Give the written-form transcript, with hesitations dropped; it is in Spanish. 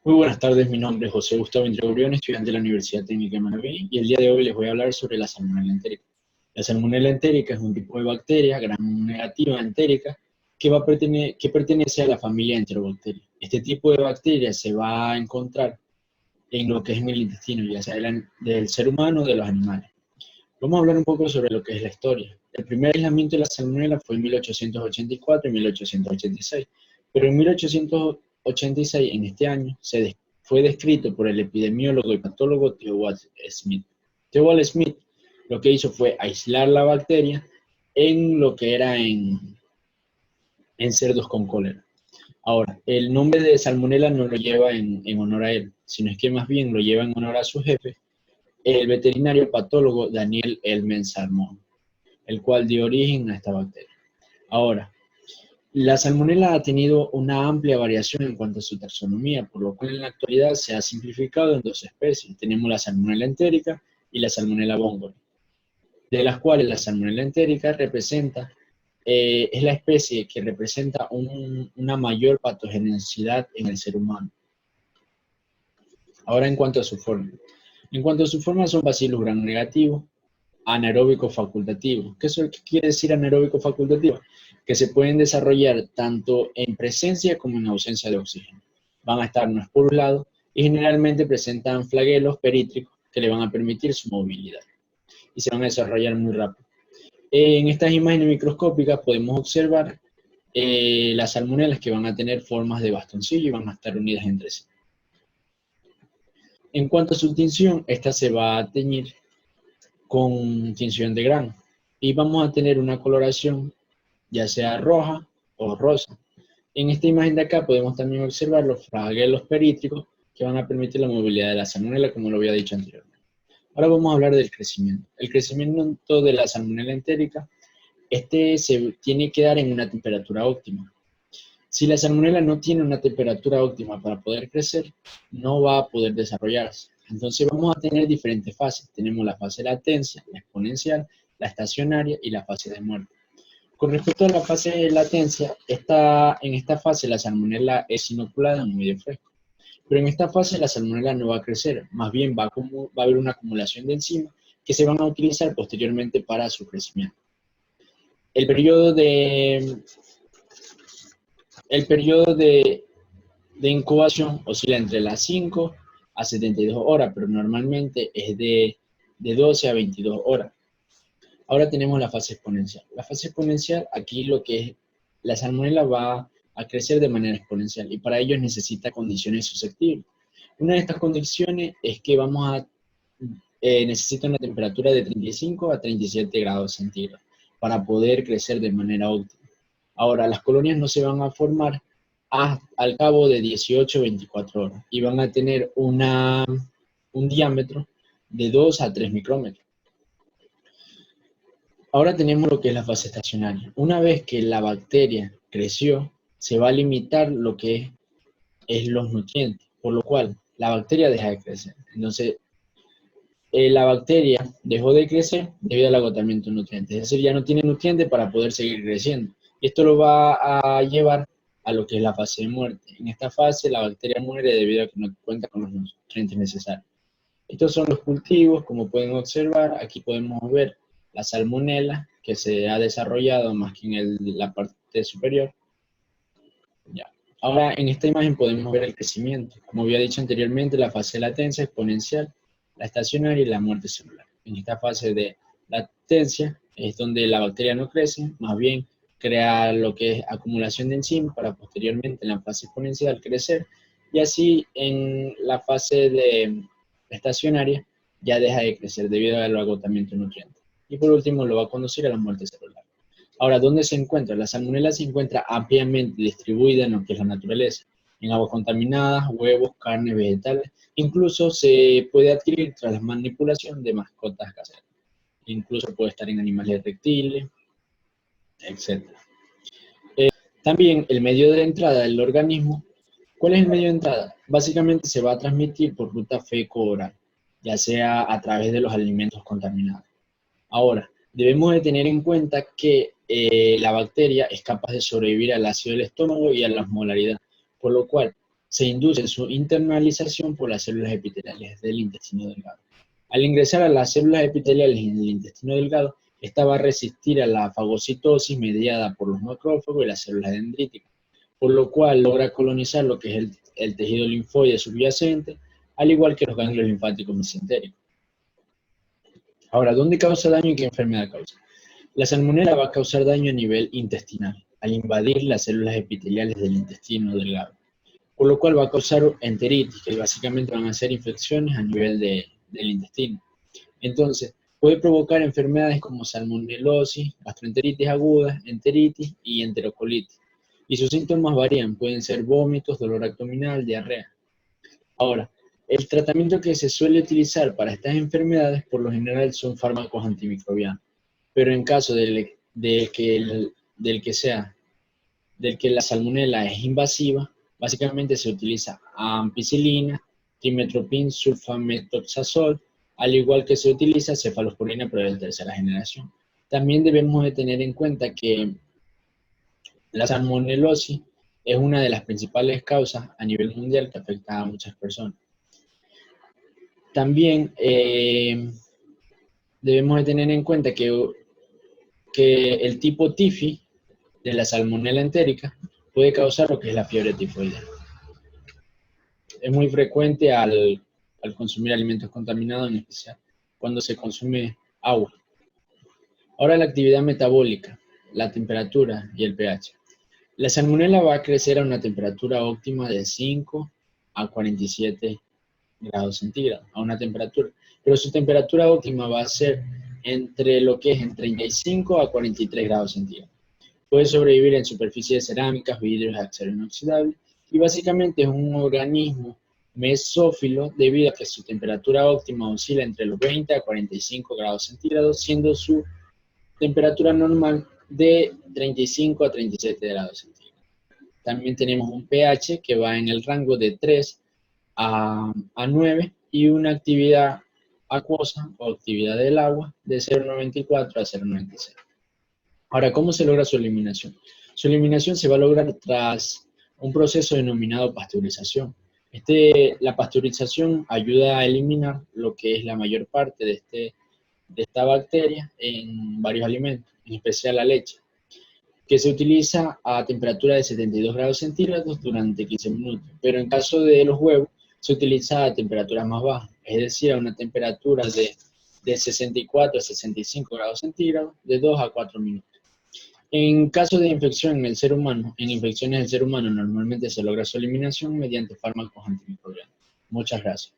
Muy buenas tardes, mi nombre es José Gustavo Intrigobrión, estudiante de la Universidad Técnica de Manabí, y el día de hoy les voy a hablar sobre la salmonela entérica. La salmonela entérica es un tipo de bacteria gram negativa entérica que pertenece a la familia Enterobacteria. Este tipo de bacteria se va a encontrar en lo que es en el intestino, ya sea del ser humano o de los animales. Vamos a hablar un poco sobre lo que es la historia. El primer aislamiento de la salmonela fue en 1884 y 1886, pero en 1886, en este año, fue descrito por el epidemiólogo y patólogo Theobald Smith. Theobald Smith lo que hizo fue aislar la bacteria en lo que era en cerdos con cólera. Ahora, el nombre de salmonela no lo lleva en honor a él, sino es que más bien lo lleva en honor a su jefe, el veterinario patólogo Daniel Elmen Salmón, el cual dio origen a esta bacteria. Ahora, la salmonela ha tenido una amplia variación en cuanto a su taxonomía, por lo cual en la actualidad se ha simplificado en dos especies. Tenemos la salmonela entérica y la salmonela bongori, de las cuales la salmonela entérica es la especie que representa una mayor patogenicidad en el ser humano. Ahora, en cuanto a su forma. En cuanto a su forma, son bacilos gram negativos, anaeróbico facultativo. ¿Qué quiere decir anaeróbico facultativo? Que se pueden desarrollar tanto en presencia como en ausencia de oxígeno. Van a estar no esporulados y generalmente presentan flagelos perítricos que le van a permitir su movilidad y se van a desarrollar muy rápido. En estas imágenes microscópicas podemos observar las salmonelas que van a tener formas de bastoncillo y van a estar unidas entre sí. En cuanto a su tinción, esta se va a teñir con tinción de grano y vamos a tener una coloración ya sea roja o rosa. En esta imagen de acá podemos también observar los flagelos perítricos que van a permitir la movilidad de la salmonela, como lo había dicho anteriormente. Ahora vamos a hablar del crecimiento. El crecimiento de la salmonela entérica, se tiene que dar en una temperatura óptima. Si la salmonela no tiene una temperatura óptima para poder crecer, no va a poder desarrollarse. Entonces vamos a tener diferentes fases. Tenemos la fase de latencia, la exponencial, la estacionaria y la fase de muerte. Con respecto a la fase de latencia, en esta fase la salmonela es inoculada en un medio fresco. Pero en esta fase la salmonela no va a crecer, más bien va a haber una acumulación de enzimas que se van a utilizar posteriormente para su crecimiento. El periodo de incubación oscila entre las 5 a 72 horas, pero normalmente es de 12 a 22 horas. Ahora tenemos la fase exponencial. La fase exponencial, aquí lo que es, la salmonela va a crecer de manera exponencial y para ello necesita condiciones susceptibles. Una de estas condiciones es que necesita una temperatura de 35 a 37 grados centígrados para poder crecer de manera óptima. Ahora, las colonias no se van a formar al cabo de 18 o 24 horas y van a tener un diámetro de 2 a 3 micrómetros. Ahora tenemos lo que es la fase estacionaria. Una vez que la bacteria creció, se va a limitar lo que es los nutrientes, por lo cual la bacteria deja de crecer. Entonces, la bacteria dejó de crecer debido al agotamiento de nutrientes. Es decir, ya no tiene nutrientes para poder seguir creciendo. Esto lo va a llevar a lo que es la fase de muerte. En esta fase, la bacteria muere debido a que no cuenta con los nutrientes necesarios. Estos son los cultivos, como pueden observar. Aquí podemos ver la salmonela que se ha desarrollado más que en la parte superior. Ya. Ahora, en esta imagen podemos ver el crecimiento. Como había dicho anteriormente, la fase de latencia exponencial, la estacionaria y la muerte celular. En esta fase de latencia es donde la bacteria no crece, más bien crea lo que es acumulación de enzimas para posteriormente en la fase exponencial crecer, y así en la fase de estacionaria ya deja de crecer debido al agotamiento de nutrientes. Y por último lo va a conducir a la muerte celular. Ahora, ¿dónde se encuentra? La salmonela se encuentra ampliamente distribuida en lo que es la naturaleza, en aguas contaminadas, huevos, carne, vegetales. Incluso se puede adquirir tras la manipulación de mascotas caseras. Incluso puede estar en animales reptiles, etc. También el medio de entrada del organismo. ¿Cuál es el medio de entrada? Básicamente se va a transmitir por ruta feco-oral, ya sea a través de los alimentos contaminados. Ahora, debemos de tener en cuenta que la bacteria es capaz de sobrevivir al ácido del estómago y a la osmolaridad, por lo cual, se induce su internalización por las células epiteliales del intestino delgado. Al ingresar a las células epiteliales en el intestino delgado, esta va a resistir a la fagocitosis mediada por los macrófagos y las células dendríticas, por lo cual logra colonizar lo que es el tejido linfoide subyacente, al igual que los ganglios linfáticos mesentéricos. Ahora, ¿dónde causa daño y qué enfermedad causa? La salmonela va a causar daño a nivel intestinal, al invadir las células epiteliales del intestino delgado, por lo cual va a causar enteritis, que básicamente van a ser infecciones a nivel del intestino. Entonces, puede provocar enfermedades como salmonelosis, gastroenteritis aguda, enteritis y enterocolitis. Y sus síntomas varían, pueden ser vómitos, dolor abdominal, diarrea. Ahora, el tratamiento que se suele utilizar para estas enfermedades por lo general son fármacos antimicrobianos, pero en caso del que la salmonela es invasiva, básicamente se utiliza ampicilina, trimethoprim sulfametoxazol, al igual que se utiliza cefalosporina, pero de tercera generación. También debemos de tener en cuenta que la salmonelosis es una de las principales causas a nivel mundial que afecta a muchas personas. También debemos de tener en cuenta que el tipo TIFI de la salmonela entérica puede causar lo que es la fiebre tifoidea. Es muy frecuente al consumir alimentos contaminados, en especial cuando se consume agua. Ahora, la actividad metabólica, la temperatura y el pH. La salmonela va a crecer a una temperatura óptima de 5 a 47 grados centígrados, a una temperatura, pero su temperatura óptima va a ser entre lo que es en 35 a 43 grados centígrados. Puede sobrevivir en superficies de cerámicas, vidrios, acero inoxidable, y básicamente es un organismo mesófilo debido a que su temperatura óptima oscila entre los 20 a 45 grados centígrados, siendo su temperatura normal de 35 a 37 grados centígrados. También tenemos un pH que va en el rango de 3 a 9 y una actividad acuosa o actividad del agua de 0,94 a 0,96. Ahora, ¿cómo se logra su eliminación? Su eliminación se va a lograr tras un proceso denominado pasteurización. La pasteurización ayuda a eliminar lo que es la mayor parte de esta bacteria en varios alimentos, en especial la leche, que se utiliza a temperatura de 72 grados centígrados durante 15 minutos, pero en caso de los huevos se utiliza a temperaturas más bajas, es decir, a una temperatura de 64 a 65 grados centígrados de 2 a 4 minutos. En caso de infección en el ser humano, en infecciones del ser humano normalmente se logra su eliminación mediante fármacos antimicrobianos. Muchas gracias.